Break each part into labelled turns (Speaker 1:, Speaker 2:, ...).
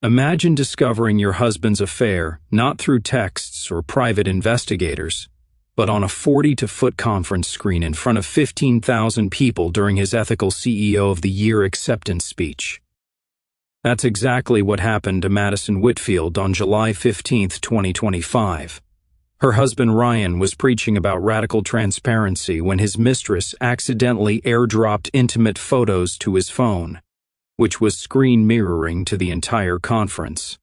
Speaker 1: Imagine discovering your husband's affair not through texts or private investigators, but on a 40-foot conference screen in front of 15,000 people during his ethical CEO of the Year acceptance speech. That's exactly what happened to Madison Whitfield on July 15, 2025. Her husband Ryan was preaching about radical transparency when his mistress accidentally airdropped intimate photos to his phone, which was screen mirroring to the entire conference.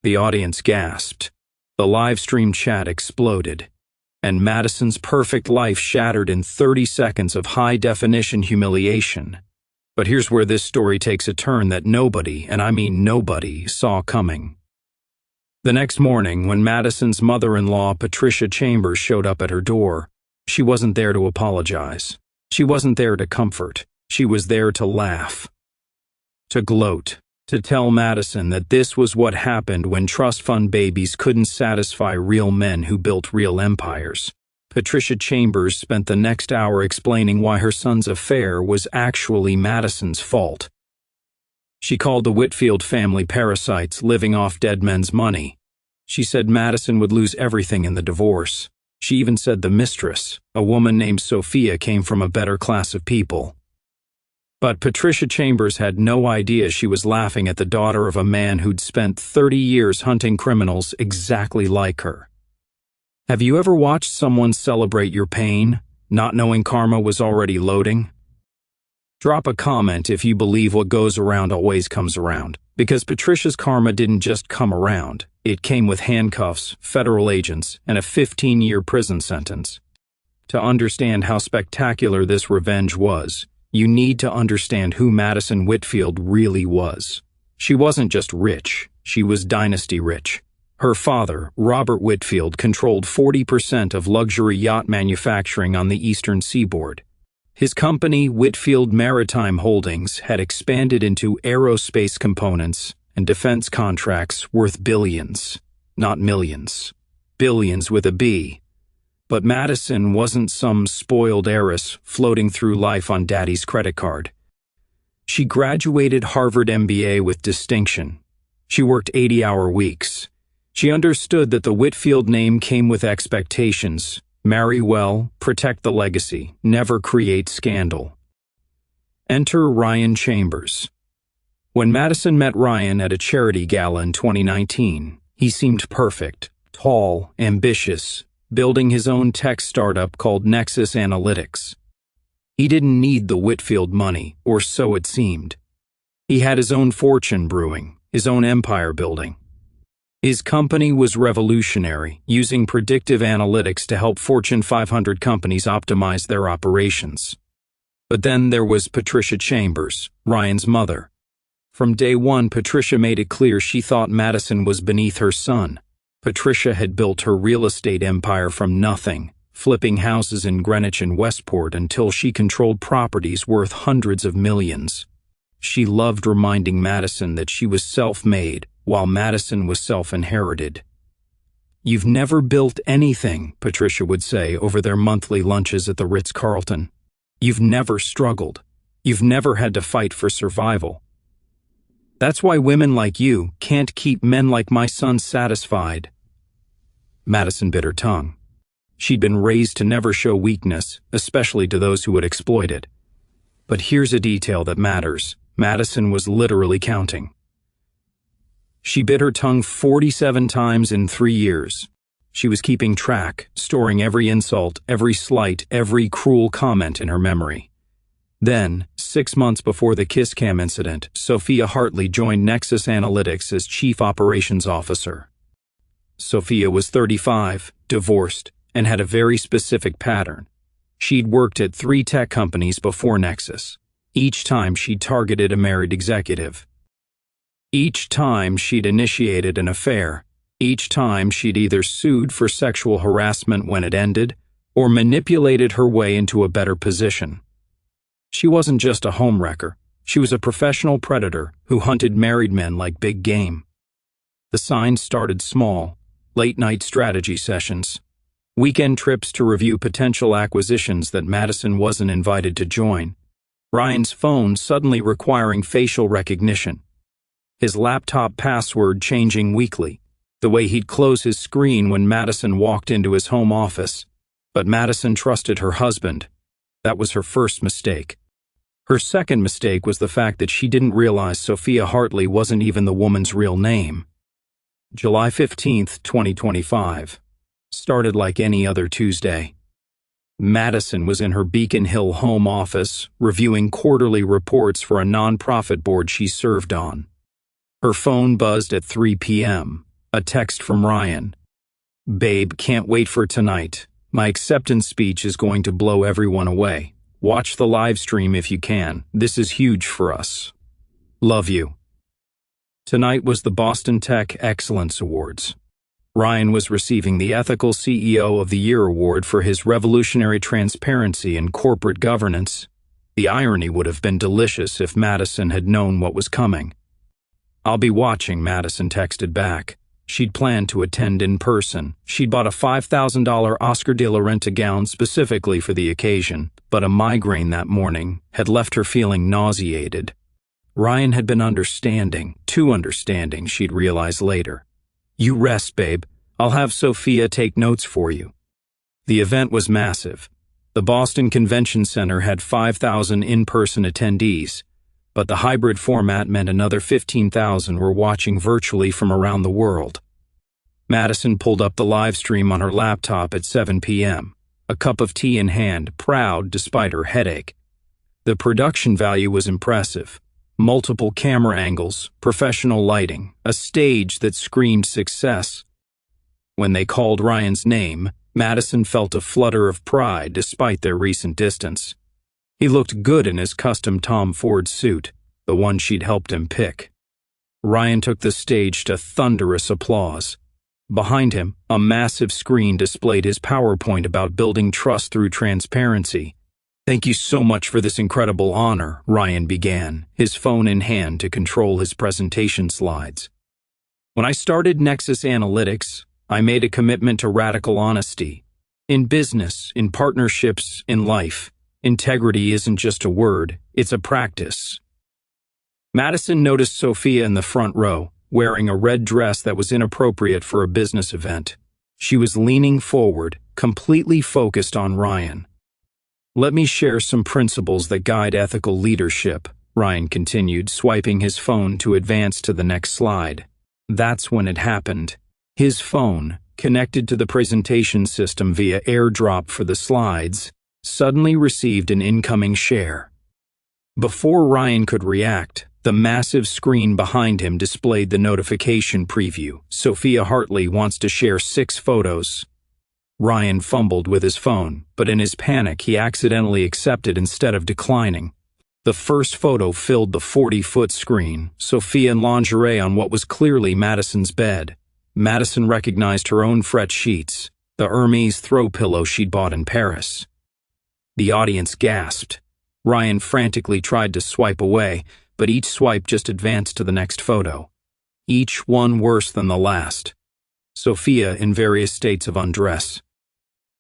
Speaker 1: The audience gasped, the live stream chat exploded, and Madison's perfect life shattered in 30 seconds of high-definition humiliation. But here's where this story takes a turn that nobody, and I mean nobody, saw coming. The next morning, when Madison's mother-in-law, Patricia Chambers, showed up at her door, she wasn't there to apologize. She wasn't there to comfort. She was there to laugh, to gloat, to tell Madison that this was what happened when trust fund babies couldn't satisfy real men who built real empires. Patricia Chambers spent the next hour explaining why her son's affair was actually Madison's fault. She called the Whitfield family parasites living off dead men's money. She said Madison would lose everything in the divorce. She even said the mistress, a woman named Sophia, came from a better class of people. But Patricia Chambers had no idea she was laughing at the daughter of a man who'd spent 30 years hunting criminals exactly like her. Have you ever watched someone celebrate your pain, not knowing karma was already loading? Drop a comment if you believe what goes around always comes around, because Patricia's karma didn't just come around. It came with handcuffs, federal agents, and a 15-year prison sentence. To understand how spectacular this revenge was, you need to understand who Madison Whitfield really was. She wasn't just rich, she was dynasty rich. Her father, Robert Whitfield, controlled 40% of luxury yacht manufacturing on the eastern seaboard. His company, Whitfield Maritime Holdings, had expanded into aerospace components and defense contracts worth billions, not millions. Billions with a B. But Madison wasn't some spoiled heiress floating through life on daddy's credit card. She graduated Harvard MBA with distinction. She worked 80-hour weeks. She understood that the Whitfield name came with expectations. Marry well, protect the legacy, never create scandal. Enter Ryan Chambers. When Madison met Ryan at a charity gala in 2019, he seemed perfect, tall, ambitious, building his own tech startup called Nexus Analytics. He didn't need the Whitfield money, or so it seemed. He had his own fortune brewing, his own empire building. His company was revolutionary, using predictive analytics to help Fortune 500 companies optimize their operations. But then there was Patricia Chambers, Ryan's mother. From day one, Patricia made it clear she thought Madison was beneath her son. Patricia had built her real estate empire from nothing, flipping houses in Greenwich and Westport until she controlled properties worth hundreds of millions. She loved reminding Madison that she was self-made, while Madison was self-inherited. "You've never built anything," Patricia would say over their monthly lunches at the Ritz-Carlton. "You've never struggled. You've never had to fight for survival. That's why women like you can't keep men like my son satisfied." Madison bit her tongue. She'd been raised to never show weakness, especially to those who would exploit it. But here's a detail that matters. Madison was literally counting. She bit her tongue 47 times in 3 years. She was keeping track, storing every insult, every slight, every cruel comment in her memory. Then, 6 months before the kiss cam incident, Sophia Hartley joined Nexus Analytics as Chief Operations Officer. Sophia was 35, divorced, and had a very specific pattern. She'd worked at 3 tech companies before Nexus. Each time she'd targeted a married executive. Each time she'd initiated an affair. Each time she'd either sued for sexual harassment when it ended, or manipulated her way into a better position. She wasn't just a homewrecker. She was a professional predator who hunted married men like big game. The signs started small: late-night strategy sessions, weekend trips to review potential acquisitions that Madison wasn't invited to join, Ryan's phone suddenly requiring facial recognition. his laptop password changing weekly, the way he'd close his screen when Madison walked into his home office. But Madison trusted her husband. That was her first mistake. Her second mistake was the fact that she didn't realize Sophia Hartley wasn't even the woman's real name. July 15th, 2025. Started like any other Tuesday. Madison was in her Beacon Hill home office, reviewing quarterly reports for a nonprofit board she served on. Her phone buzzed at 3 p.m., a text from Ryan. "Babe, can't wait for tonight. My acceptance speech is going to blow everyone away. Watch the live stream if you can. This is huge for us. Love you." Tonight was the Boston Tech Excellence Awards. Ryan was receiving the Ethical CEO of the Year award for his revolutionary transparency in corporate governance. The irony would have been delicious if Madison had known what was coming. "I'll be watching," Madison texted back. She'd planned to attend in person. She'd bought a $5,000 Oscar de la Renta gown specifically for the occasion, but a migraine that morning had left her feeling nauseated. Ryan had been understanding, too understanding, she'd realize later. "You rest, babe. I'll have Sophia take notes for you." The event was massive. The Boston Convention Center had 5,000 in-person attendees, but the hybrid format meant another 15,000 were watching virtually from around the world. Madison pulled up the live stream on her laptop at 7 p.m., a cup of tea in hand, proud despite her headache. The production value was impressive. Multiple camera angles, professional lighting, a stage that screamed success. When they called Ryan's name, Madison felt a flutter of pride despite their recent distance. He looked good in his custom Tom Ford suit, the one she'd helped him pick. Ryan took the stage to thunderous applause. Behind him, a massive screen displayed his PowerPoint about building trust through transparency. "Thank you so much for this incredible honor," Ryan began, his phone in hand to control his presentation slides. "When I started Nexus Analytics, I made a commitment to radical honesty. In business, in partnerships, in life, integrity isn't just a word, it's a practice." Madison noticed Sophia in the front row, wearing a red dress that was inappropriate for a business event. She was leaning forward, completely focused on Ryan. "Let me share some principles that guide ethical leadership," Ryan continued, swiping his phone to advance to the next slide. That's when it happened. His phone, connected to the presentation system via AirDrop for the slides, suddenly received an incoming share. Before Ryan could react, the massive screen behind him displayed the notification preview. "Sophia Hartley wants to share 6 photos." Ryan fumbled with his phone, but in his panic he accidentally accepted instead of declining. The first photo filled the 40-foot screen, Sophia in lingerie on what was clearly Madison's bed. Madison recognized her own fret sheets, the Hermes throw pillow she'd bought in Paris. The audience gasped. Ryan frantically tried to swipe away, but each swipe just advanced to the next photo. Each one worse than the last. Sophia in various states of undress.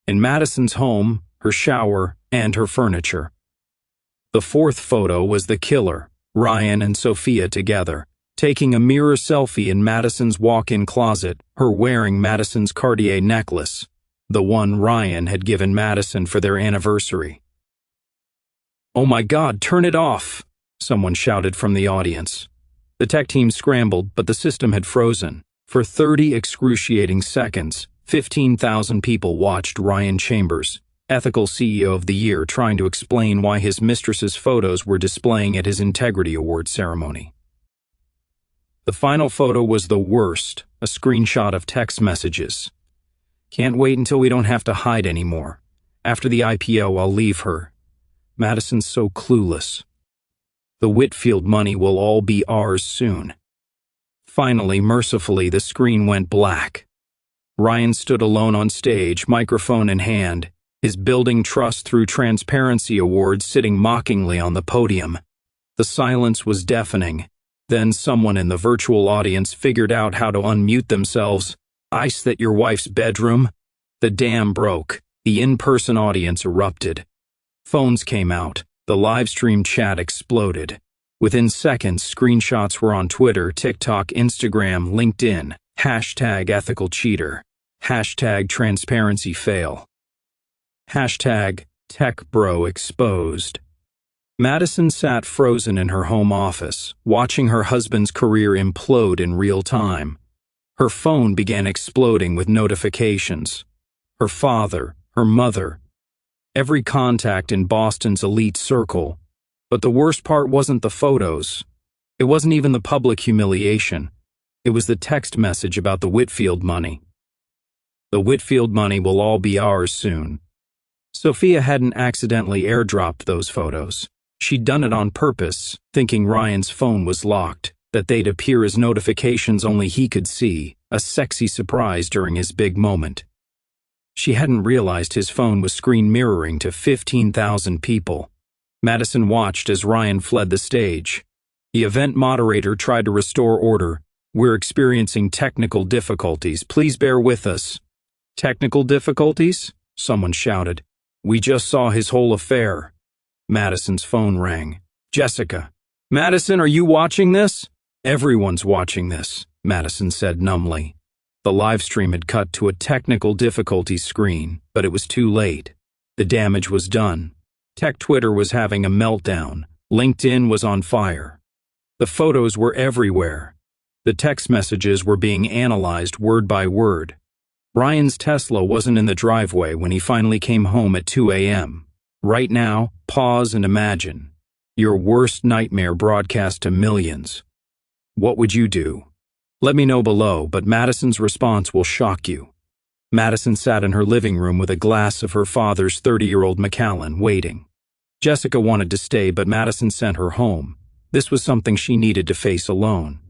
Speaker 1: In Madison's home, her shower, and her furniture. The fourth photo was the killer, Ryan and Sophia together, taking a mirror selfie in Madison's walk-in closet, her wearing Madison's Cartier necklace, the one Ryan had given Madison for their anniversary. "Oh my God, turn it off!" someone shouted from the audience. The tech team scrambled, but the system had frozen. For 30 excruciating seconds, 15,000 people watched Ryan Chambers, Ethical CEO of the Year, trying to explain why his mistress's photos were displaying at his Integrity Award ceremony. The final photo was the worst, a screenshot of text messages. "Can't wait until we don't have to hide anymore. After the IPO, I'll leave her. Madison's so clueless. The Whitfield money will all be ours soon." Finally, mercifully, the screen went black. Ryan stood alone on stage, microphone in hand, his Building Trust Through Transparency award sitting mockingly on the podium. The silence was deafening. Then someone in the virtual audience figured out how to unmute themselves. "Ice that your wife's bedroom?" The dam broke. The in-person audience erupted. Phones came out. The live stream chat exploded. Within seconds, screenshots were on Twitter, TikTok, Instagram, LinkedIn, hashtag ethical cheater, hashtag transparency fail, hashtag tech bro exposed. Madison sat frozen in her home office, watching her husband's career implode in real time. Her phone began exploding with notifications. Her father, her mother, every contact in Boston's elite circle. But the worst part wasn't the photos. It wasn't even the public humiliation. It was the text message about the Whitfield money. The Whitfield money will all be ours soon. Sophia hadn't accidentally airdropped those photos. She'd done it on purpose, thinking Ryan's phone was locked, that they'd appear as notifications only he could see, a sexy surprise during his big moment. She hadn't realized his phone was screen mirroring to 15,000 people. Madison watched as Ryan fled the stage. The event moderator tried to restore order. "We're experiencing technical difficulties. Please bear with us." "Technical difficulties?" someone shouted. "We just saw his whole affair." Madison's phone rang. "Jessica." "Madison, are you watching this?" "Everyone's watching this," Madison said numbly. The live stream had cut to a technical difficulties screen, but it was too late. The damage was done. Tech Twitter was having a meltdown. LinkedIn was on fire. The photos were everywhere. The text messages were being analyzed word by word. Ryan's Tesla wasn't in the driveway when he finally came home at 2 a.m. Right now, pause and imagine. Your worst nightmare broadcast to millions. What would you do? Let me know below, but Madison's response will shock you. Madison sat in her living room with a glass of her father's 30-year-old Macallan, waiting. Jessica wanted to stay, but Madison sent her home. This was something she needed to face alone.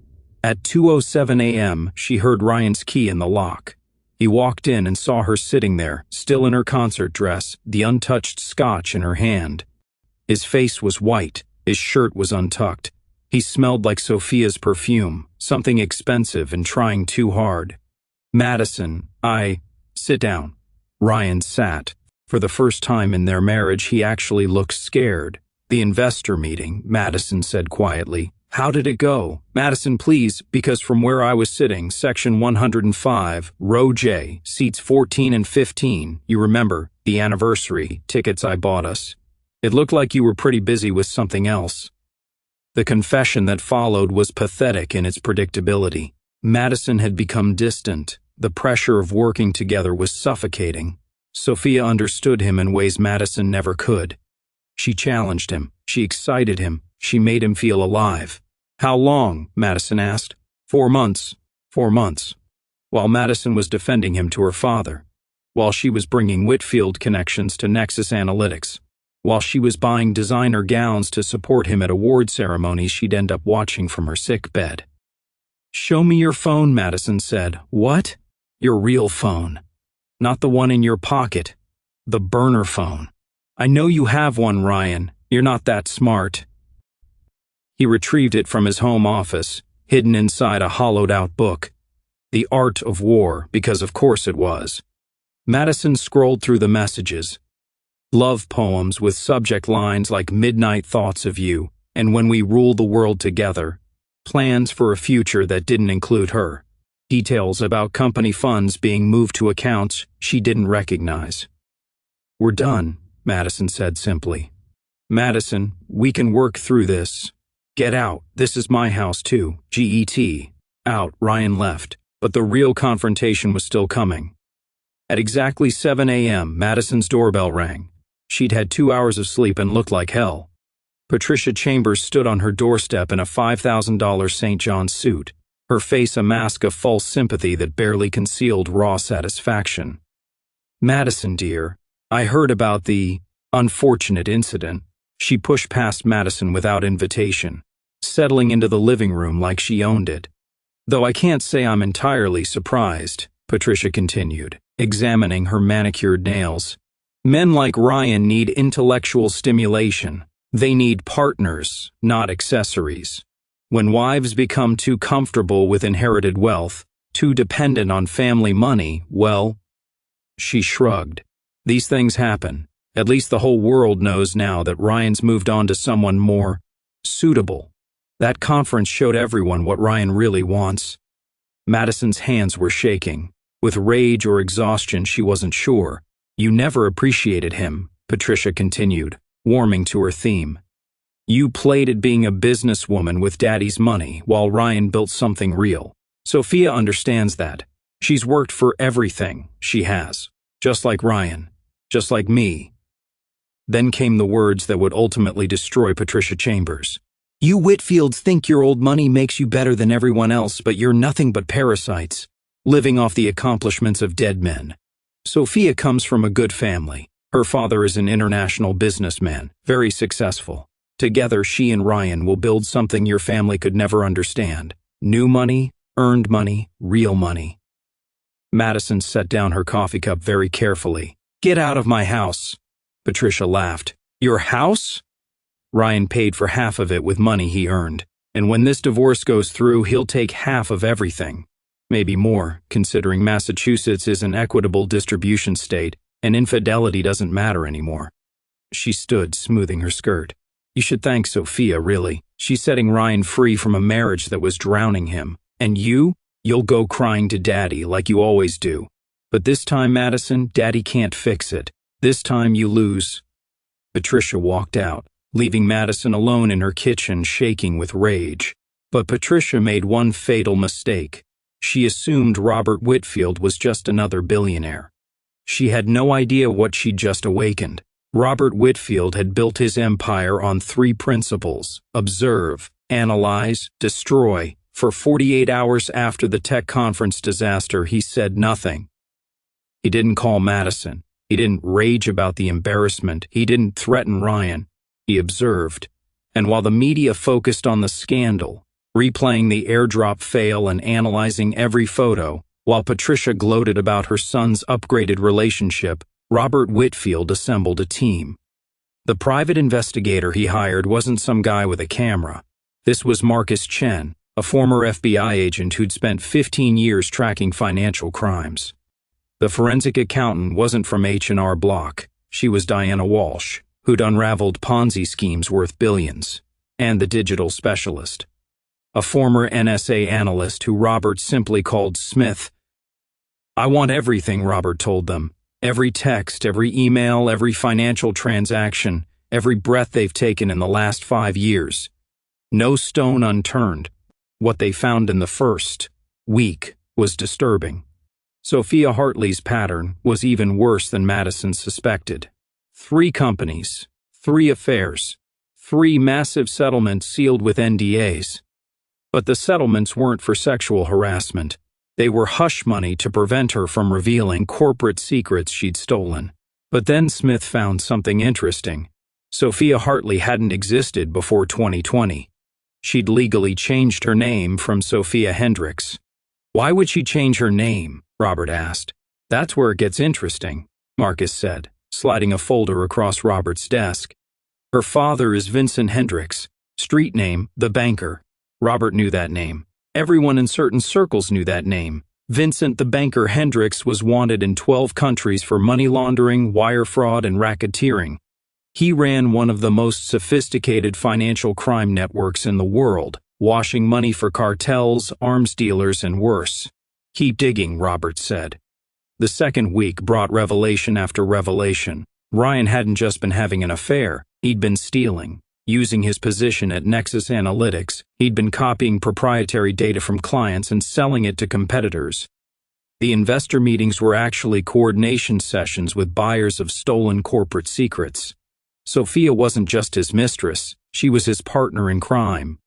Speaker 1: At 2:07 a.m., she heard Ryan's key in the lock. He walked in and saw her sitting there, still in her concert dress, the untouched scotch in her hand. His face was white, his shirt was untucked. He smelled like Sophia's perfume, something expensive and trying too hard. "Madison, sit down." Ryan sat. For the first time in their marriage, he actually looked scared. "The investor meeting," Madison said quietly. "How did it go?" "Madison, please, because from where I was sitting, section 105, row J, seats 14 and 15, you remember, the anniversary tickets I bought us. It looked like you were pretty busy with something else." The confession that followed was pathetic in its predictability. Madison had become distant. The pressure of working together was suffocating. Sophia understood him in ways Madison never could. She challenged him. She excited him. She made him feel alive. "How long?" Madison asked. 4 months. 4 months. While Madison was defending him to her father. While she was bringing Whitfield connections to Nexus Analytics. While she was buying designer gowns to support him at award ceremonies she'd end up watching from her sick bed. "Show me your phone," Madison said. "What?" "Your real phone. Not the one in your pocket. The burner phone. I know you have one, Ryan. You're not that smart." He retrieved it from his home office, hidden inside a hollowed-out book. The Art of War, because of course it was. Madison scrolled through the messages. Love poems with subject lines like "Midnight Thoughts of You" and "When We Rule the World Together." Plans for a future that didn't include her. Details about company funds being moved to accounts she didn't recognize. "We're done," Madison said simply. "Madison, we can work through this. Get out. This is my house too. Get out." Ryan left, but the real confrontation was still coming. At exactly 7 a.m., Madison's doorbell rang. She'd had 2 hours of sleep and looked like hell. Patricia Chambers stood on her doorstep in a $5,000 St. John's suit, her face a mask of false sympathy that barely concealed raw satisfaction. "Madison, dear, I heard about the unfortunate incident." She pushed past Madison without invitation, settling into the living room like she owned it. "Though I can't say I'm entirely surprised," Patricia continued, examining her manicured nails. "Men like Ryan need intellectual stimulation. They need partners, not accessories. When wives become too comfortable with inherited wealth, too dependent on family money, well..." She shrugged. "These things happen. At least the whole world knows now that Ryan's moved on to someone more suitable." That conference showed everyone what Ryan really wants. Madison's hands were shaking. With rage or exhaustion, she wasn't sure. You never appreciated him, Patricia continued, warming to her theme. You played at being a businesswoman with daddy's money while Ryan built something real. Sophia understands that. She's worked for everything she has, just like Ryan, just like me. Then came the words that would ultimately destroy Patricia Chambers. You Whitfields think your old money makes you better than everyone else, but you're nothing but parasites, living off the accomplishments of dead men. Sophia comes from a good family. Her father is an international businessman, very successful. Together, she and Ryan will build something your family could never understand. New money, earned money, real money. Madison set down her coffee cup very carefully. Get out of my house. Patricia laughed. Your house? Ryan paid for half of it with money he earned, and when this divorce goes through, he'll take half of everything. Maybe more, considering Massachusetts is an equitable distribution state, and infidelity doesn't matter anymore. She stood, smoothing her skirt. You should thank Sophia, really. She's setting Ryan free from a marriage that was drowning him. And you'll go crying to Daddy like you always do. But this time, Madison, Daddy can't fix it. This time you lose. Patricia walked out, leaving Madison alone in her kitchen, shaking with rage. But Patricia made one fatal mistake. She assumed Robert Whitfield was just another billionaire. She had no idea what she'd just awakened. Robert Whitfield had built his empire on 3 principles: observe, analyze, destroy. For 48 hours after the tech conference disaster, he said nothing. He didn't call Madison. He didn't rage about the embarrassment. He didn't threaten Ryan. He observed. And while the media focused on the scandal, replaying the airdrop fail and analyzing every photo, while Patricia gloated about her son's upgraded relationship, Robert Whitfield assembled a team. The private investigator he hired wasn't some guy with a camera. This was Marcus Chen, a former FBI agent who'd spent 15 years tracking financial crimes. The forensic accountant wasn't from H&R Block. She was Diana Walsh, who'd unraveled Ponzi schemes worth billions. And the digital specialist, a former NSA analyst who Robert simply called Smith. I want everything, Robert told them. Every text, every email, every financial transaction, every breath they've taken in the last 5 years. No stone unturned. What they found in the first week was disturbing. Sophia Hartley's pattern was even worse than Madison suspected. 3 companies, 3 affairs, 3 massive settlements sealed with NDAs. But the settlements weren't for sexual harassment. They were hush money to prevent her from revealing corporate secrets she'd stolen. But then Smith found something interesting. Sophia Hartley hadn't existed before 2020. She'd legally changed her name from Sophia Hendricks. Why would she change her name? Robert asked. That's where it gets interesting, Marcus said, sliding a folder across Robert's desk. Her father is Vincent Hendricks, street name, the banker. Robert knew that name. Everyone in certain circles knew that name. Vincent the banker Hendricks was wanted in 12 countries for money laundering, wire fraud, and racketeering. He ran one of the most sophisticated financial crime networks in the world, washing money for cartels, arms dealers, and worse. Keep digging, Robert said. The second week brought revelation after revelation. Ryan hadn't just been having an affair, he'd been stealing. Using his position at Nexus Analytics, he'd been copying proprietary data from clients and selling it to competitors. The investor meetings were actually coordination sessions with buyers of stolen corporate secrets. Sophia wasn't just his mistress, she was his partner in crime.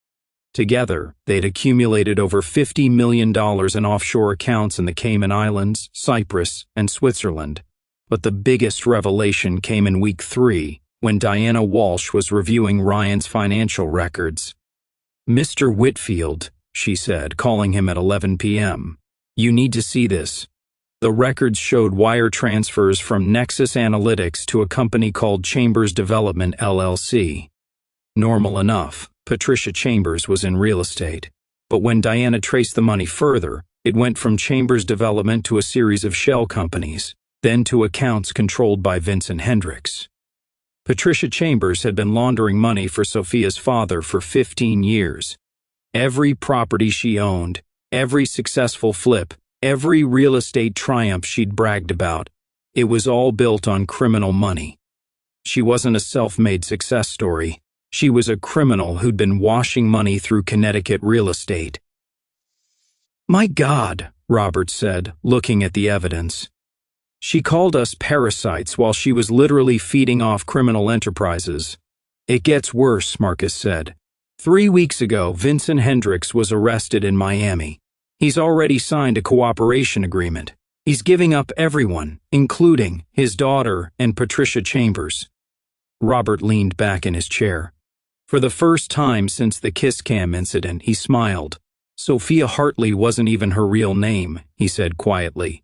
Speaker 1: Together, they'd accumulated over $50 million in offshore accounts in the Cayman Islands, Cyprus, and Switzerland. But the biggest revelation came in week 3, when Diana Walsh was reviewing Ryan's financial records. Mr. Whitfield, she said, calling him at 11 p.m. You need to see this. The records showed wire transfers from Nexus Analytics to a company called Chambers Development LLC. Normal enough, Patricia Chambers was in real estate. But when Diana traced the money further, it went from Chambers Development to a series of shell companies, then to accounts controlled by Vincent Hendricks. Patricia Chambers had been laundering money for Sophia's father for 15 years. Every property she owned, every successful flip, every real estate triumph she'd bragged about, it was all built on criminal money. She wasn't a self-made success story. She was a criminal who'd been washing money through Connecticut real estate. "My God," Robert said, looking at the evidence. "She called us parasites while she was literally feeding off criminal enterprises." "It gets worse," Marcus said. 3 weeks ago, Vincent Hendricks was arrested in Miami. He's already signed a cooperation agreement. He's giving up everyone, including his daughter and Patricia Chambers. Robert leaned back in his chair. For the first time since the kiss cam incident, he smiled. "Sophia Hartley wasn't even her real name," he said quietly.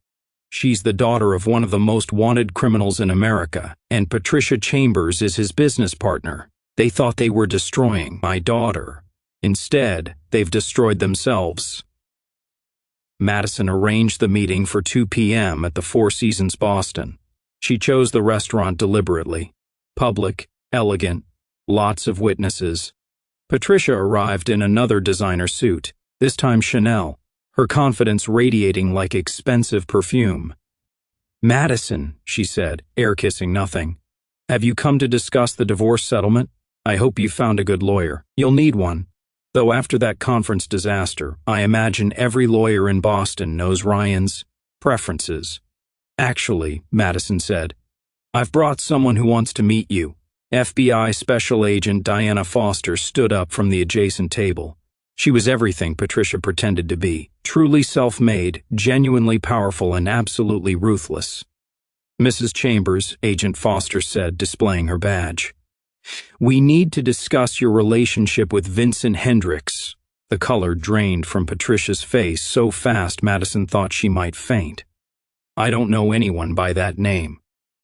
Speaker 1: "She's the daughter of one of the most wanted criminals in America, and Patricia Chambers is his business partner. They thought they were destroying my daughter. Instead, they've destroyed themselves." Madison arranged the meeting for 2 p.m. at the Four Seasons Boston. She chose the restaurant deliberately. Public, elegant, lots of witnesses. Patricia arrived in another designer suit, this time Chanel, her confidence radiating like expensive perfume. "Madison," she said, air-kissing nothing, "have you come to discuss the divorce settlement? I hope you found a good lawyer. You'll need one. Though after that conference disaster, I imagine every lawyer in Boston knows Ryan's preferences." "Actually," Madison said, "I've brought someone who wants to meet you." FBI Special Agent Diana Foster stood up from the adjacent table. She was everything Patricia pretended to be, truly self-made, genuinely powerful, and absolutely ruthless. "Mrs. Chambers," Agent Foster said, displaying her badge. "We need to discuss your relationship with Vincent Hendricks." The color drained from Patricia's face so fast Madison thought she might faint. "I don't know anyone by that name."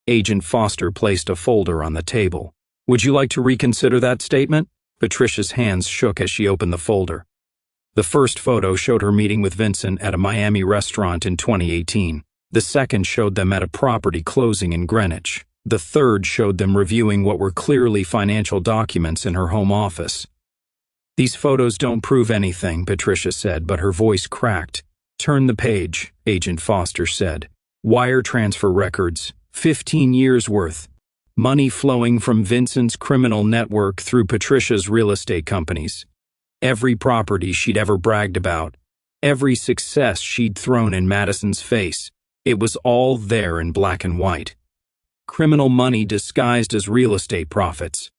Speaker 1: Agent Foster placed a folder on the table. "Would you like to reconsider that statement?" Patricia's hands shook as she opened the folder. The first photo showed her meeting with Vincent at a Miami restaurant in 2018. The second showed them at a property closing in Greenwich. The third showed them reviewing what were clearly financial documents in her home office. "These photos don't prove anything," Patricia said, but her voice cracked. "Turn the page," Agent Foster said. "Wire transfer records, 15 years worth. Money flowing from Vincent's criminal network through Patricia's real estate companies. Every property she'd ever bragged about, every success she'd thrown in Madison's face, it was all there in black and white. Criminal money disguised as real estate profits."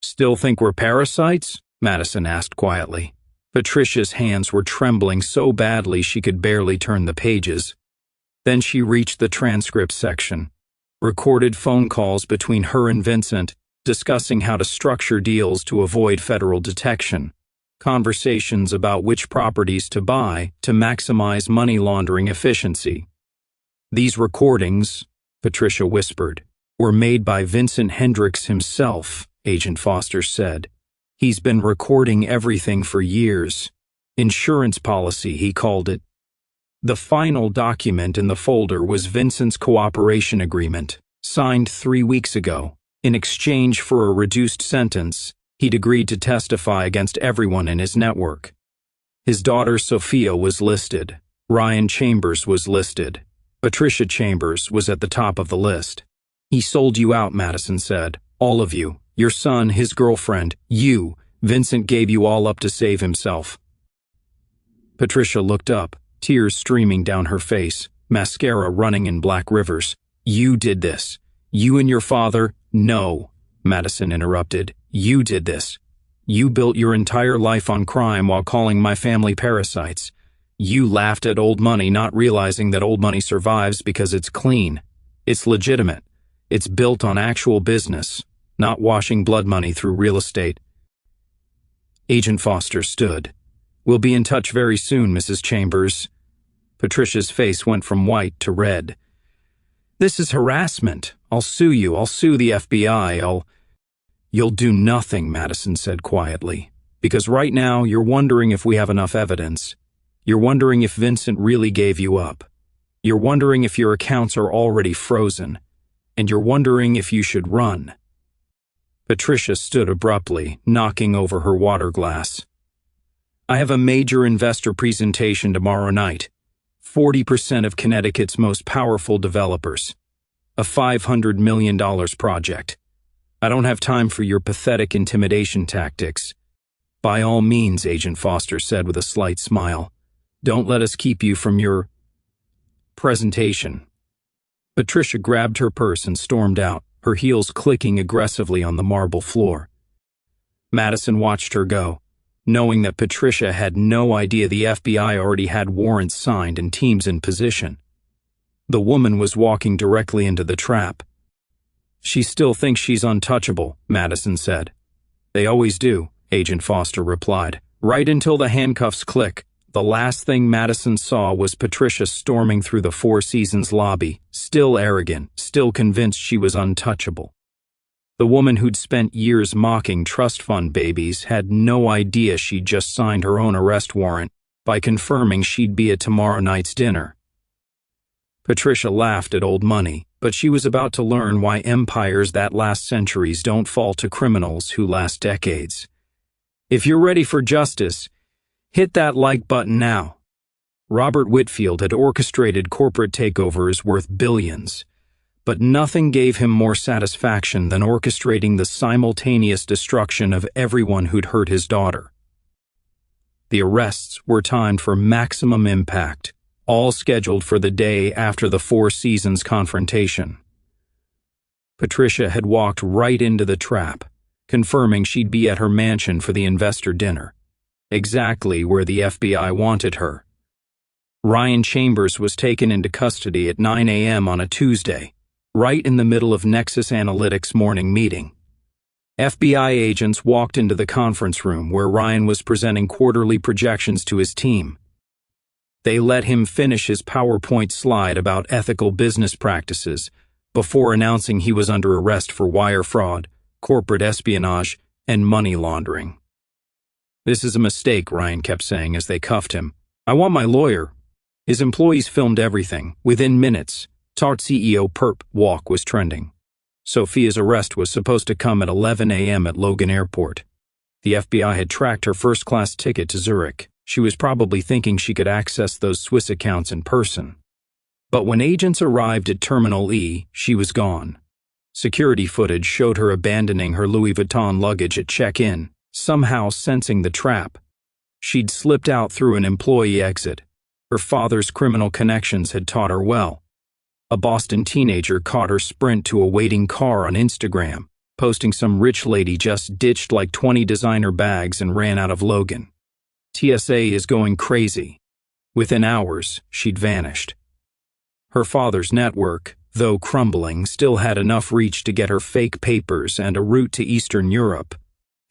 Speaker 1: "Still think we're parasites?" Madison asked quietly. Patricia's hands were trembling so badly she could barely turn the pages. Then she reached the transcript section. Recorded phone calls between her and Vincent, discussing how to structure deals to avoid federal detection. Conversations about which properties to buy to maximize money laundering efficiency. "These recordings," Patricia whispered, "were made by Vincent Hendricks himself," Agent Foster said. "He's been recording everything for years. Insurance policy, he called it." The final document in the folder was Vincent's cooperation agreement, signed 3 weeks ago. In exchange for a reduced sentence, he'd agreed to testify against everyone in his network. His daughter Sophia was listed. Ryan Chambers was listed. Patricia Chambers was at the top of the list. "He sold you out," Madison said. "All of you. Your son, his girlfriend, you. Vincent gave you all up to save himself." Patricia looked up, tears streaming down her face, mascara running in black rivers. "You did this. You and your father—" "No," Madison interrupted. "You did this. You built your entire life on crime while calling my family parasites. You laughed at old money, not realizing that old money survives because it's clean. It's legitimate. It's built on actual business, not washing blood money through real estate." Agent Foster stood. "We'll be in touch very soon, Mrs. Chambers." Patricia's face went from white to red. "This is harassment. I'll sue you. I'll sue the FBI. "You'll do nothing," Madison said quietly, "because right now you're wondering if we have enough evidence. You're wondering if Vincent really gave you up. You're wondering if your accounts are already frozen. And you're wondering if you should run." Patricia stood abruptly, knocking over her water glass. I have a major investor presentation tomorrow night. 40% of Connecticut's most powerful developers. A $500 million project. I don't have time for your pathetic intimidation tactics. By all means, Agent Foster said with a slight smile. Don't let us keep you from your presentation. Patricia grabbed her purse and stormed out, her heels clicking aggressively on the marble floor. Madison watched her go, knowing that Patricia had no idea the FBI already had warrants signed and teams in position. The woman was walking directly into the trap. She still thinks she's untouchable, Madison said. They always do, Agent Foster replied. Right until the handcuffs click, the last thing Madison saw was Patricia storming through the Four Seasons lobby, still arrogant, still convinced she was untouchable. The woman who'd spent years mocking trust fund babies had no idea she'd just signed her own arrest warrant by confirming she'd be at tomorrow night's dinner. Patricia laughed at old money, but she was about to learn why empires that last centuries don't fall to criminals who last decades. If you're ready for justice, hit that like button now. Robert Whitfield had orchestrated corporate takeovers worth billions, but nothing gave him more satisfaction than orchestrating the simultaneous destruction of everyone who'd hurt his daughter. The arrests were timed for maximum impact, all scheduled for the day after the Four Seasons confrontation. Patricia had walked right into the trap, confirming she'd be at her mansion for the investor dinner, exactly where the FBI wanted her. Ryan Chambers was taken into custody at 9 a.m. on a Tuesday, right in the middle of Nexus Analytics' morning meeting. FBI agents walked into the conference room where Ryan was presenting quarterly projections to his team. They let him finish his PowerPoint slide about ethical business practices before announcing he was under arrest for wire fraud, corporate espionage, and money laundering. This is a mistake, Ryan kept saying as they cuffed him. I want my lawyer. His employees filmed everything. Within minutes, Tart CEO Perp Walk was trending. Sophia's arrest was supposed to come at 11 a.m. at Logan Airport. The FBI had tracked her first-class ticket to Zurich. She was probably thinking she could access those Swiss accounts in person. But when agents arrived at Terminal E, she was gone. Security footage showed her abandoning her Louis Vuitton luggage at check-in, somehow sensing the trap. She'd slipped out through an employee exit. Her father's criminal connections had taught her well. A Boston teenager caught her sprint to a waiting car on Instagram, posting some rich lady just ditched like 20 designer bags and ran out of Logan. TSA is going crazy. Within hours, she'd vanished. Her father's network, though crumbling, still had enough reach to get her fake papers and a route to Eastern Europe.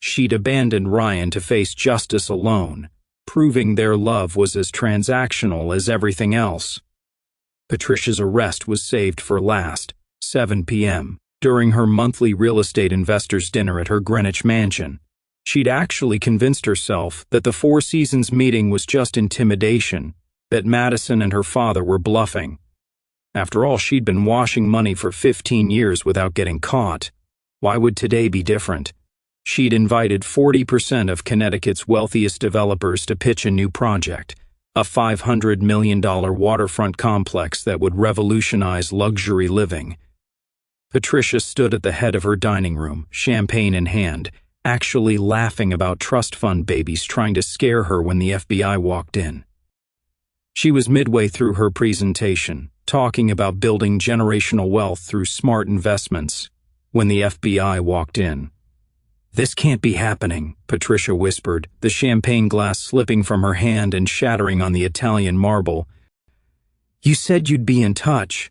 Speaker 1: She'd abandoned Ryan to face justice alone, proving their love was as transactional as everything else. Patricia's arrest was saved for last, 7 p.m., during her monthly real estate investors' dinner at her Greenwich mansion. She'd actually convinced herself that the Four Seasons meeting was just intimidation, that Madison and her father were bluffing. After all, she'd been washing money for 15 years without getting caught. Why would today be different? She'd invited 40% of Connecticut's wealthiest developers to pitch a new project, a $500 million waterfront complex that would revolutionize luxury living. Patricia stood at the head of her dining room, champagne in hand, actually laughing about trust fund babies trying to scare her when the FBI walked in. She was midway through her presentation, talking about building generational wealth through smart investments, when the FBI walked in. This can't be happening, Patricia whispered, the champagne glass slipping from her hand and shattering on the Italian marble. You said you'd be in touch.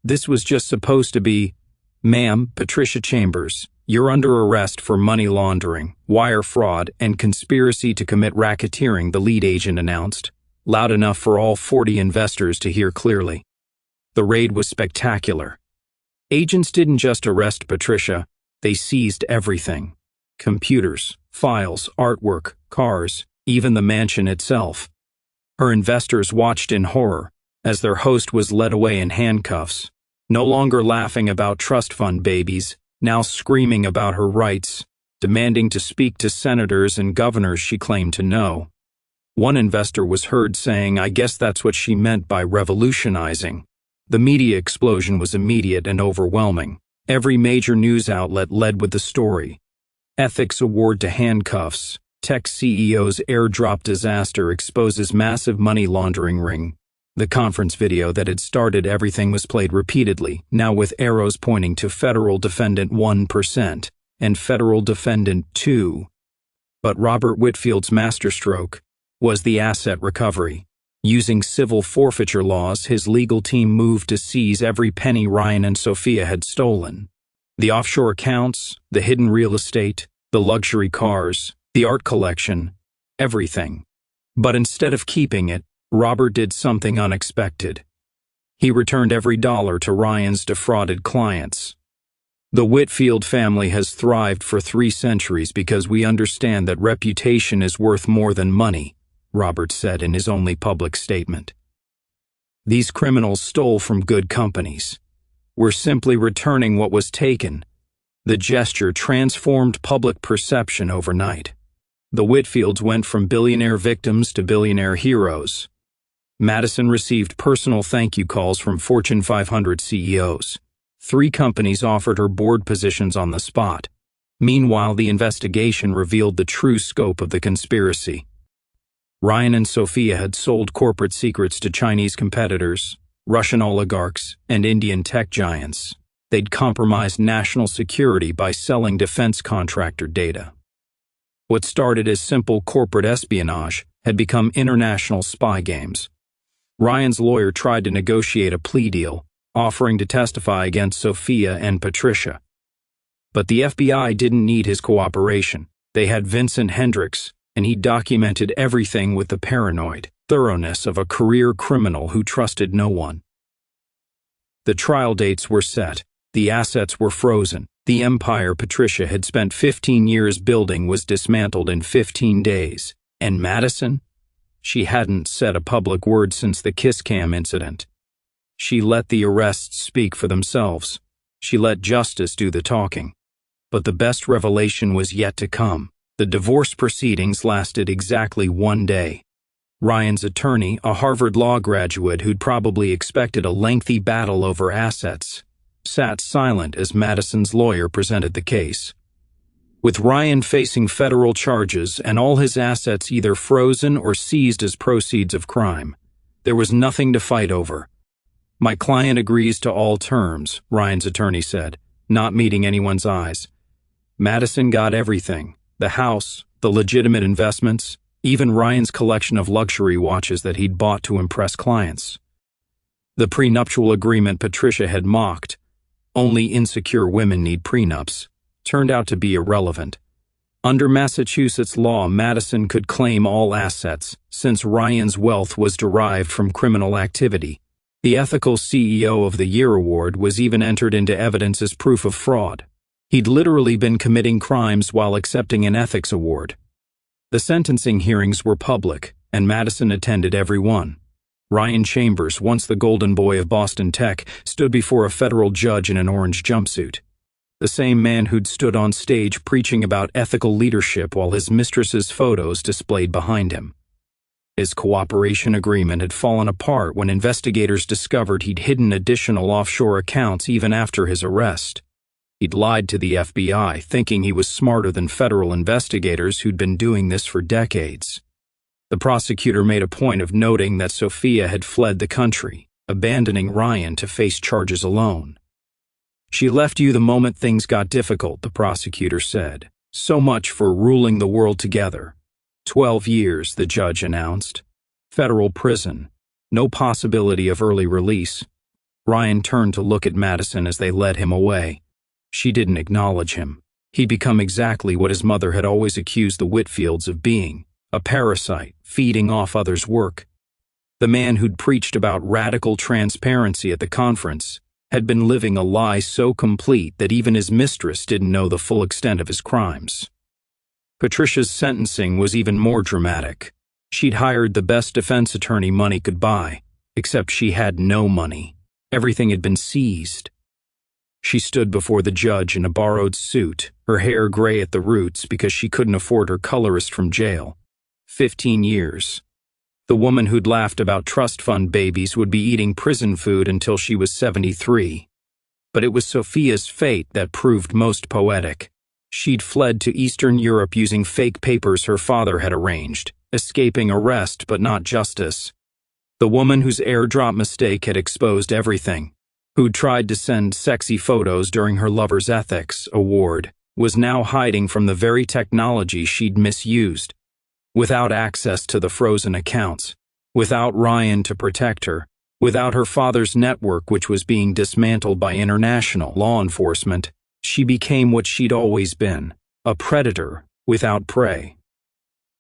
Speaker 1: This was just supposed to be, Ma'am, Patricia Chambers, you're under arrest for money laundering, wire fraud, and conspiracy to commit racketeering, the lead agent announced, loud enough for all 40 investors to hear clearly. The raid was spectacular. Agents didn't just arrest Patricia, they seized everything. Computers, files, artwork, cars, even the mansion itself. Her investors watched in horror as their host was led away in handcuffs, no longer laughing about trust fund babies, now screaming about her rights, demanding to speak to senators and governors she claimed to know. One investor was heard saying, "I guess that's what she meant by revolutionizing." The media explosion was immediate and overwhelming. Every major news outlet led with the story. Ethics award to handcuffs. Tech CEO's airdrop disaster exposes massive money laundering ring. The conference video that had started everything was played repeatedly, now with arrows pointing to Federal Defendant 1% and Federal Defendant 2. But Robert Whitfield's masterstroke was the asset recovery. Using civil forfeiture laws, his legal team moved to seize every penny Ryan and Sophia had stolen. The offshore accounts, the hidden real estate, the luxury cars, the art collection, everything. But instead of keeping it, Robert did something unexpected. He returned every dollar to Ryan's defrauded clients. The Whitfield family has thrived for 3 centuries because we understand that reputation is worth more than money, Robert said in his only public statement. These criminals stole from good companies. We're simply returning what was taken. The gesture transformed public perception overnight. The Whitfields went from billionaire victims to billionaire heroes. Madison received personal thank you calls from Fortune 500 CEOs. 3 companies offered her board positions on the spot. Meanwhile, the investigation revealed the true scope of the conspiracy. Ryan and Sophia had sold corporate secrets to Chinese competitors, Russian oligarchs, and Indian tech giants. They'd compromised national security by selling defense contractor data. What started as simple corporate espionage had become international spy games. Ryan's lawyer tried to negotiate a plea deal, offering to testify against Sophia and Patricia. But the FBI didn't need his cooperation. They had Vincent Hendricks, and he documented everything with the paranoid thoroughness of a career criminal who trusted no one. The trial dates were set. The assets were frozen. The empire Patricia had spent 15 years building was dismantled in 15 days. And Madison? She hadn't said a public word since the kiss cam incident. She let the arrests speak for themselves. She let justice do the talking. But the best revelation was yet to come. The divorce proceedings lasted exactly 1 day. Ryan's attorney, a Harvard Law graduate who'd probably expected a lengthy battle over assets, sat silent as Madison's lawyer presented the case. With Ryan facing federal charges and all his assets either frozen or seized as proceeds of crime, there was nothing to fight over. "My client agrees to all terms," Ryan's attorney said, not meeting anyone's eyes. Madison got everything: the house, the legitimate investments, even Ryan's collection of luxury watches that he'd bought to impress clients. The prenuptial agreement Patricia had mocked, "Only insecure women need prenups," turned out to be irrelevant. Under Massachusetts law, Madison could claim all assets, since Ryan's wealth was derived from criminal activity. The Ethical CEO of the Year award was even entered into evidence as proof of fraud. He'd literally been committing crimes while accepting an ethics award. The sentencing hearings were public, and Madison attended every one. Ryan Chambers, once the golden boy of Boston Tech, stood before a federal judge in an orange jumpsuit. The same man who'd stood on stage preaching about ethical leadership while his mistress's photos displayed behind him. His cooperation agreement had fallen apart when investigators discovered he'd hidden additional offshore accounts even after his arrest. He'd lied to the FBI, thinking he was smarter than federal investigators who'd been doing this for decades. The prosecutor made a point of noting that Sophia had fled the country, abandoning Ryan to face charges alone. "She left you the moment things got difficult," the prosecutor said. "So much for ruling the world together." 12 years, the judge announced. Federal prison. No possibility of early release. Ryan turned to look at Madison as they led him away. She didn't acknowledge him. He'd become exactly what his mother had always accused the Whitfields of being: a parasite, feeding off others' work. The man who'd preached about radical transparency at the conference had been living a lie so complete that even his mistress didn't know the full extent of his crimes. Patricia's sentencing was even more dramatic. She'd hired the best defense attorney money could buy, except she had no money. Everything had been seized. She stood before the judge in a borrowed suit, her hair gray at the roots because she couldn't afford her colorist from jail. 15 years. The woman who'd laughed about trust fund babies would be eating prison food until she was 73. But it was Sophia's fate that proved most poetic. She'd fled to Eastern Europe using fake papers her father had arranged, escaping arrest but not justice. The woman whose airdrop mistake had exposed everything, who'd tried to send sexy photos during her lover's ethics award, was now hiding from the very technology she'd misused. Without access to the frozen accounts, without Ryan to protect her, without her father's network which was being dismantled by international law enforcement, she became what she'd always been, a predator without prey.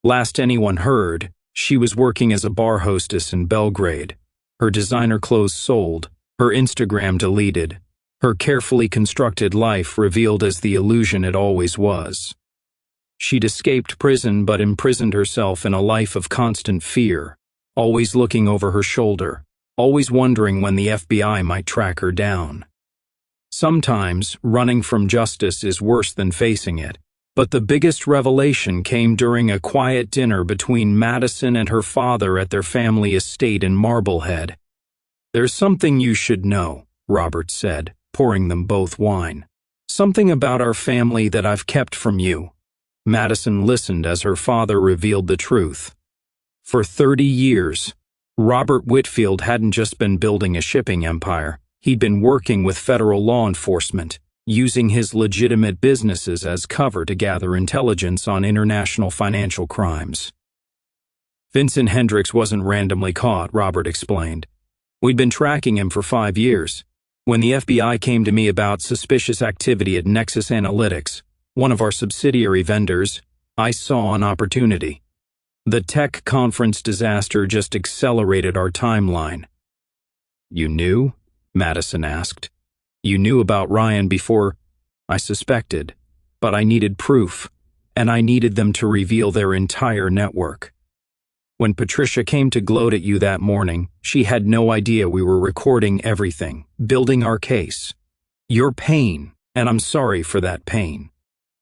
Speaker 1: Last anyone heard, she was working as a bar hostess in Belgrade, her designer clothes sold, her Instagram deleted, her carefully constructed life revealed as the illusion it always was. She'd escaped prison but imprisoned herself in a life of constant fear, always looking over her shoulder, always wondering when the FBI might track her down. Sometimes, running from justice is worse than facing it, but the biggest revelation came during a quiet dinner between Madison and her father at their family estate in Marblehead. "There's something you should know," Robert said, pouring them both wine. "Something about our family that I've kept from you." Madison listened as her father revealed the truth. For 30 years, Robert Whitfield hadn't just been building a shipping empire, he'd been working with federal law enforcement, using his legitimate businesses as cover to gather intelligence on international financial crimes. Vincent Hendricks wasn't randomly caught, Robert explained. We'd been tracking him for 5 years. When the FBI came to me about suspicious activity at Nexus Analytics, one of our subsidiary vendors, I saw an opportunity. The tech conference disaster just accelerated our timeline. "You knew?" Madison asked. "You knew about Ryan before?" "I suspected, but I needed proof, and I needed them to reveal their entire network. When Patricia came to gloat at you that morning, she had no idea we were recording everything, building our case. Your pain, and I'm sorry for that pain,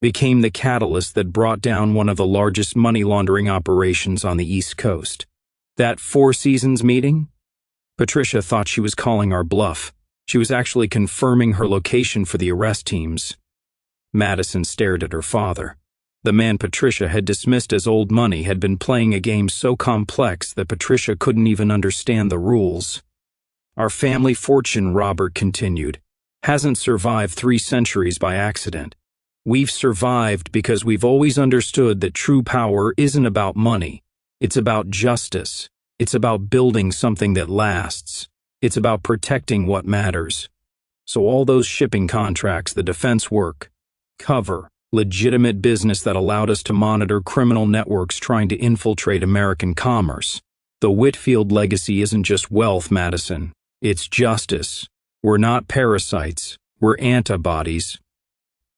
Speaker 1: became the catalyst that brought down one of the largest money laundering operations on the East Coast. That Four Seasons meeting? Patricia thought she was calling our bluff. She was actually confirming her location for the arrest teams." Madison stared at her father. The man Patricia had dismissed as old money had been playing a game so complex that Patricia couldn't even understand the rules. "Our family fortune," Robert continued, "hasn't survived 3 centuries by accident. We've survived because we've always understood that true power isn't about money. It's about justice. It's about building something that lasts. It's about protecting what matters. So all those shipping contracts, the defense work, cover, legitimate business that allowed us to monitor criminal networks trying to infiltrate American commerce. The Whitfield legacy isn't just wealth, Madison. It's justice. We're not parasites. We're antibodies."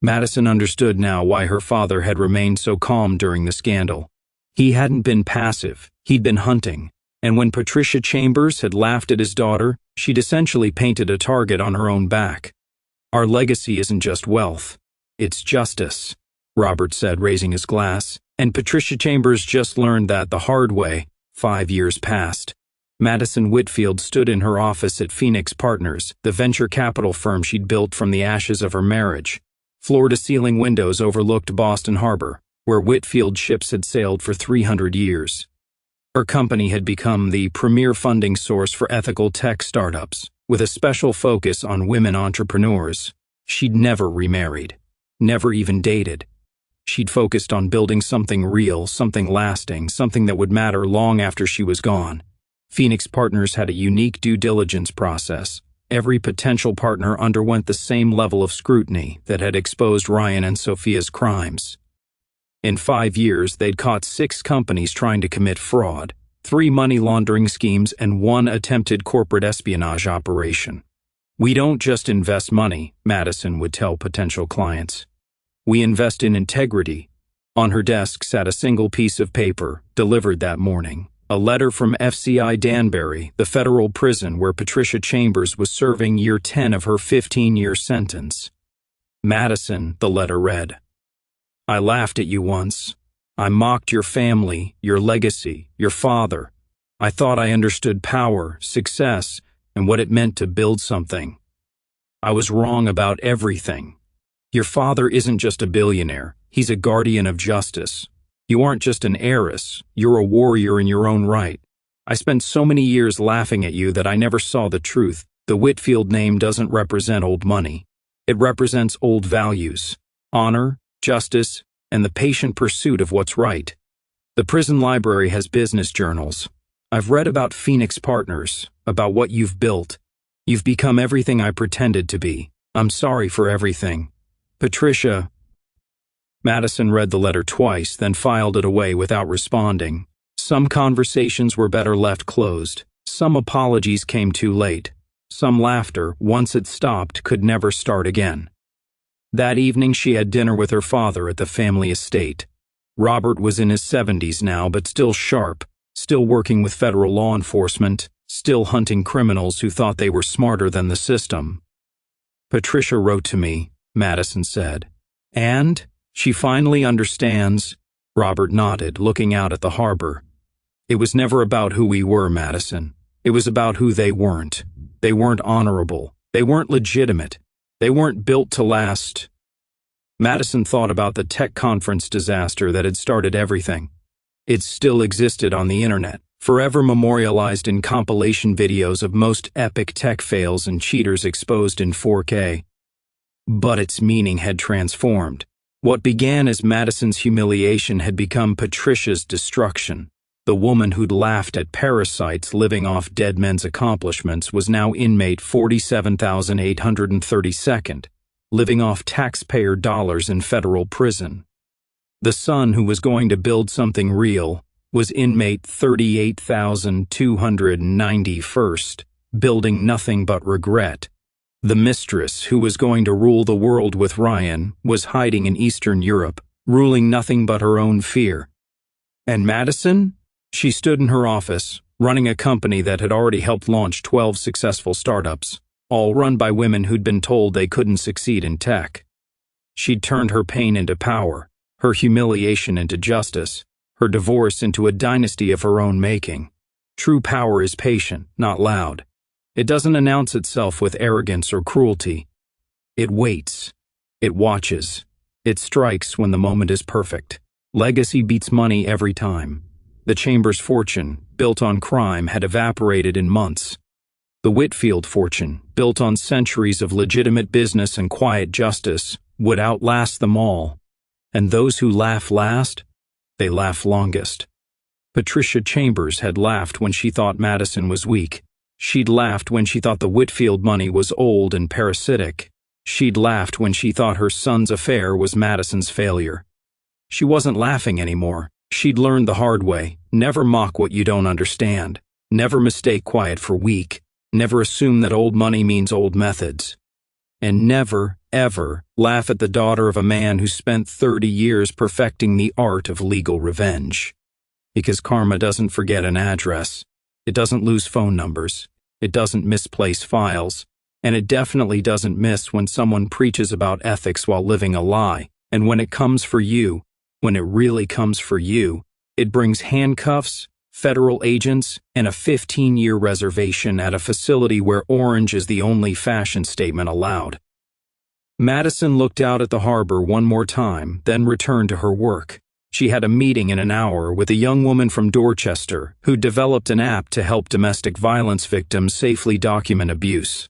Speaker 1: Madison understood now why her father had remained so calm during the scandal. He hadn't been passive, he'd been hunting, and when Patricia Chambers had laughed at his daughter, she'd essentially painted a target on her own back. "Our legacy isn't just wealth, it's justice," Robert said, raising his glass, and Patricia Chambers just learned that the hard way. 5 years passed. Madison Whitfield stood in her office at Phoenix Partners, the venture capital firm she'd built from the ashes of her marriage. Floor-to-ceiling windows overlooked Boston Harbor, where Whitfield ships had sailed for 300 years. Her company had become the premier funding source for ethical tech startups, with a special focus on women entrepreneurs. She'd never remarried, never even dated. She'd focused on building something real, something lasting, something that would matter long after she was gone. Phoenix Partners had a unique due diligence process. Every potential partner underwent the same level of scrutiny that had exposed Ryan and Sophia's crimes. In 5 years, they'd caught 6 companies trying to commit fraud, 3 money laundering schemes, and 1 attempted corporate espionage operation. "We don't just invest money," Madison would tell potential clients. "We invest in integrity." On her desk sat a single piece of paper, delivered that morning, A letter from FCI Danbury, the federal prison where Patricia Chambers was serving year 10 of her 15-year sentence. Madison, the letter read, I laughed at you once. I mocked your family, your legacy, your father. I thought I understood power, success, and what it meant to build something. I was wrong about everything. Your father isn't just a billionaire, he's a guardian of justice. You aren't just an heiress, you're a warrior in your own right. I spent so many years laughing at you that I never saw the truth. The Whitfield name doesn't represent old money. It represents old values, honor, justice, and the patient pursuit of what's right. The prison library has business journals. I've read about Phoenix Partners, about what you've built. You've become everything I pretended to be. I'm sorry for everything. Patricia. Madison read the letter twice, then filed it away without responding. Some conversations were better left closed. Some apologies came too late. Some laughter, once it stopped, could never start again. That evening she had dinner with her father at the family estate. Robert was in his 70s now, but still sharp, still working with federal law enforcement, still hunting criminals who thought they were smarter than the system. Patricia wrote to me, Madison said. And? She finally understands. Robert nodded, looking out at the harbor. It was never about who we were, Madison. It was about who they weren't. They weren't honorable. They weren't legitimate. They weren't built to last. Madison thought about the tech conference disaster that had started everything. It still existed on the internet, forever memorialized in compilation videos of most epic tech fails and cheaters exposed in 4K. But its meaning had transformed. What began as Madison's humiliation had become Patricia's destruction. The woman who'd laughed at parasites living off dead men's accomplishments was now inmate 47,832nd, living off taxpayer dollars in federal prison. The son who was going to build something real was inmate 38,291st, building nothing but regret. The mistress who was going to rule the world with Ryan was hiding in Eastern Europe, ruling nothing but her own fear. And Madison? She stood in her office, running a company that had already helped launch 12 successful startups, all run by women who'd been told they couldn't succeed in tech. She'd turned her pain into power, her humiliation into justice, her divorce into a dynasty of her own making. True power is patient, not loud. It doesn't announce itself with arrogance or cruelty. It waits. It watches. It strikes when the moment is perfect. Legacy beats money every time. The Chambers fortune, built on crime, had evaporated in months. The Whitfield fortune, built on centuries of legitimate business and quiet justice, would outlast them all. And those who laugh last, they laugh longest. Patricia Chambers had laughed when she thought Madison was weak. She'd laughed when she thought the Whitfield money was old and parasitic. She'd laughed when she thought her son's affair was Madison's failure. She wasn't laughing anymore. She'd learned the hard way. Never mock what you don't understand. Never mistake quiet for weak. Never assume that old money means old methods. And never, ever laugh at the daughter of a man who spent 30 years perfecting the art of legal revenge. Because karma doesn't forget an address. It doesn't lose phone numbers. It doesn't misplace files. And it definitely doesn't miss when someone preaches about ethics while living a lie. And when it comes for you, when it really comes for you, it brings handcuffs, federal agents, and a 15-year reservation at a facility where orange is the only fashion statement allowed. Madison looked out at the harbor one more time, then returned to her work. She had a meeting in an hour with a young woman from Dorchester who developed an app to help domestic violence victims safely document abuse.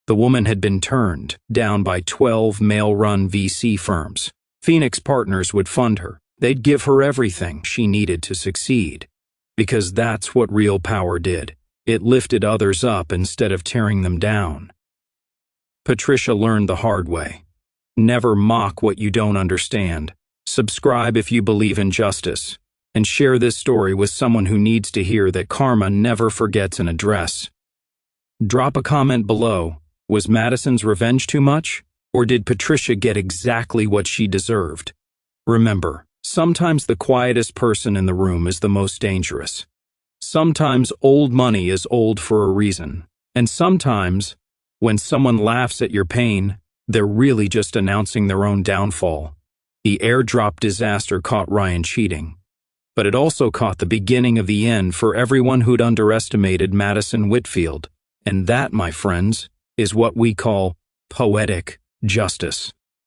Speaker 1: The woman had been turned down by 12 male-run VC firms. Phoenix Partners would fund her. They'd give her everything she needed to succeed. Because that's what real power did. It lifted others up instead of tearing them down. Patricia learned the hard way. Never mock what you don't understand. Subscribe if you believe in justice. And share this story with someone who needs to hear that karma never forgets an address. Drop a comment below. Was Madison's revenge too much? Or did Patricia get exactly what she deserved? Remember, sometimes the quietest person in the room is the most dangerous. Sometimes old money is old for a reason. And sometimes, when someone laughs at your pain, they're really just announcing their own downfall. The airdrop disaster caught Ryan cheating. But it also caught the beginning of the end for everyone who'd underestimated Madison Whitfield. And that, my friends, is what we call poetic justice.